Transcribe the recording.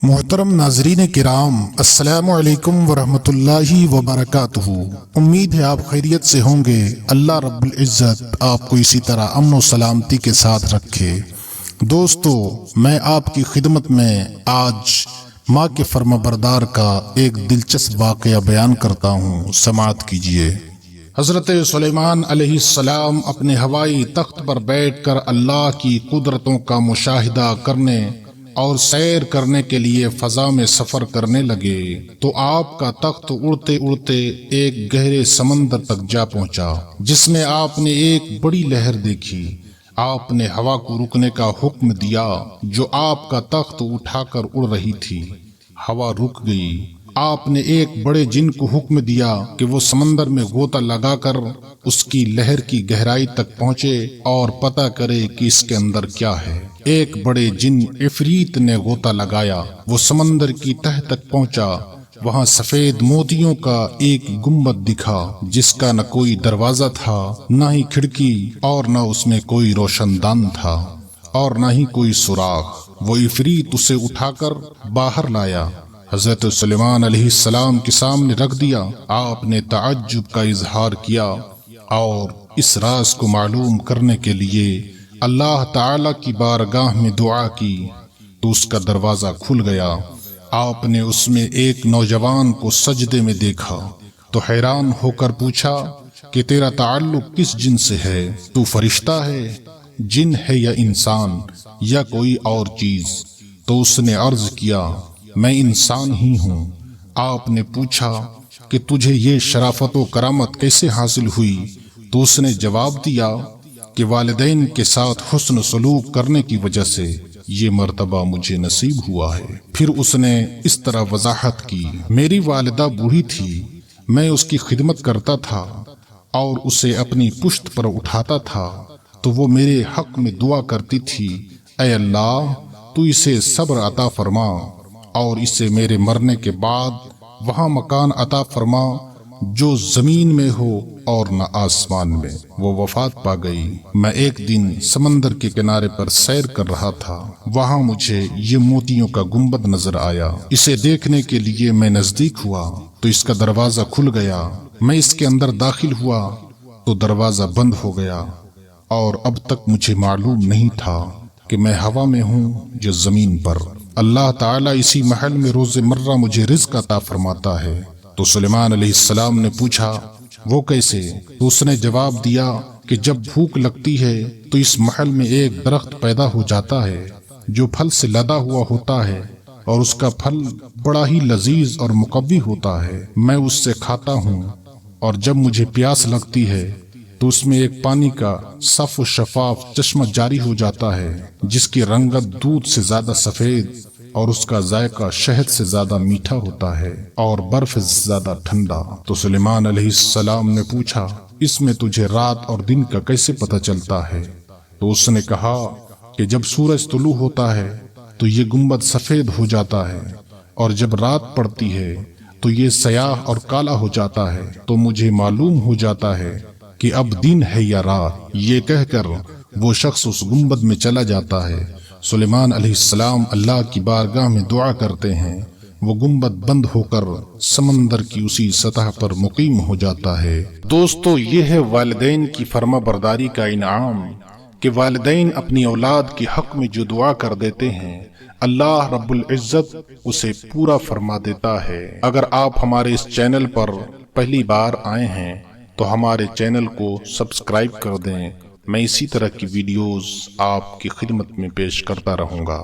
محترم ناظرین کرام، السلام علیکم ورحمۃ اللہ وبرکاتہ۔ امید ہے آپ خیریت سے ہوں گے۔ اللہ رب العزت آپ کو اسی طرح امن و سلامتی کے ساتھ رکھے۔ دوستو، میں آپ کی خدمت میں آج ماں کے فرمانبردار کا ایک دلچسپ واقعہ بیان کرتا ہوں، سماعت کیجیے۔ حضرت سلیمان علیہ السلام اپنے ہوائی تخت پر بیٹھ کر اللہ کی قدرتوں کا مشاہدہ کرنے اور سیر کرنے کے لیے فضا میں سفر کرنے لگے تو آپ کا تخت اڑتے اڑتے ایک گہرے سمندر تک جا پہنچا، جس میں آپ نے ایک بڑی لہر دیکھی۔ آپ نے ہوا کو رکنے کا حکم دیا جو آپ کا تخت اٹھا کر اڑ رہی تھی۔ ہوا رک گئی۔ آپ نے ایک بڑے جن کو حکم دیا کہ وہ سمندر میں غوطہ لگا کر اس کی لہر کی گہرائی تک پہنچے اور پتہ کرے کہ اس کے اندر کیا ہے۔ ایک بڑے جن عفریت نے غوطہ لگایا، وہ سمندر کی تہ تک پہنچا۔ وہاں سفید موتیوں کا ایک گنبد دکھا، جس کا نہ کوئی دروازہ تھا، نہ ہی کھڑکی، اور نہ اس میں کوئی روشن دان تھا، اور نہ ہی کوئی سوراخ۔ وہ عفریت اسے اٹھا کر باہر لایا، حضرت سلیمان علیہ السلام کے سامنے رکھ دیا۔ آپ نے تعجب کا اظہار کیا اور اس راز کو معلوم کرنے کے لیے اللہ تعالی کی بارگاہ میں دعا کی تو اس کا دروازہ کھل گیا۔ آپ نے اس میں ایک نوجوان کو سجدے میں دیکھا تو حیران ہو کر پوچھا کہ تیرا تعلق کس جن سے ہے؟ تو فرشتہ ہے، جن ہے یا انسان یا کوئی اور چیز؟ تو اس نے عرض کیا، میں انسان ہی ہوں۔ آپ نے پوچھا کہ تجھے یہ شرافت و کرامت کیسے حاصل ہوئی؟ تو اس نے جواب دیا کہ والدین کے ساتھ حسن سلوک کرنے کی وجہ سے یہ مرتبہ مجھے نصیب ہوا ہے۔ پھر اس نے اس طرح وضاحت کی، میری والدہ بوڑھی تھی، میں اس کی خدمت کرتا تھا اور اسے اپنی پشت پر اٹھاتا تھا تو وہ میرے حق میں دعا کرتی تھی، اے اللہ تو اسے صبر عطا فرما اور اسے میرے مرنے کے بعد وہاں مکان عطا فرما جو زمین میں ہو اور نہ آسمان میں۔ وہ وفات پا گئی۔ میں ایک دن سمندر کے کنارے پر سیر کر رہا تھا، وہاں مجھے یہ موتیوں کا گنبد نظر آیا۔ اسے دیکھنے کے لیے میں نزدیک ہوا تو اس کا دروازہ کھل گیا۔ میں اس کے اندر داخل ہوا تو دروازہ بند ہو گیا، اور اب تک مجھے معلوم نہیں تھا کہ میں ہوا میں ہوں یا زمین پر۔ اللہ تعالیٰ اسی محل میں روز مرہ مجھے رزق عطا فرماتا ہے۔ تو سلیمان علیہ السلام نے پوچھا، وہ کیسے؟ تو اس نے جواب دیا کہ جب بھوک لگتی ہے تو اس محل میں ایک درخت پیدا ہو جاتا ہے جو پھل سے لدا ہوا ہوتا ہے، اور اس کا پھل بڑا ہی لذیذ اور مقوی ہوتا ہے۔ میں اس سے کھاتا ہوں، اور جب مجھے پیاس لگتی ہے تو اس میں ایک پانی کا صاف و شفاف چشمہ جاری ہو جاتا ہے، جس کی رنگت دودھ سے زیادہ سفید اور اس کا ذائقہ شہد سے زیادہ میٹھا ہوتا ہے اور برف سے زیادہ ٹھنڈا۔ تو سلیمان علیہ السلام نے پوچھا، اس میں تجھے رات اور دن کا کیسے پتہ چلتا ہے؟ تو اس نے کہا کہ جب سورج طلوع ہوتا ہے تو یہ گنبد سفید ہو جاتا ہے، اور جب رات پڑتی ہے تو یہ سیاہ اور کالا ہو جاتا ہے، تو مجھے معلوم ہو جاتا ہے کہ اب دن ہے یا رات۔ یہ کہہ کر وہ شخص اس گنبد میں چلا جاتا ہے۔ سلیمان علیہ السلام اللہ کی بارگاہ میں دعا کرتے ہیں، وہ گنبد بند ہو کر سمندر کی اسی سطح پر مقیم ہو جاتا ہے۔ دوستو، یہ ہے والدین کی فرما برداری کا انعام کہ والدین اپنی اولاد کے حق میں جو دعا کر دیتے ہیں، اللہ رب العزت اسے پورا فرما دیتا ہے۔ اگر آپ ہمارے اس چینل پر پہلی بار آئے ہیں تو ہمارے چینل کو سبسکرائب کر دیں۔ میں اسی طرح کی ویڈیوز آپ کی خدمت میں پیش کرتا رہوں گا۔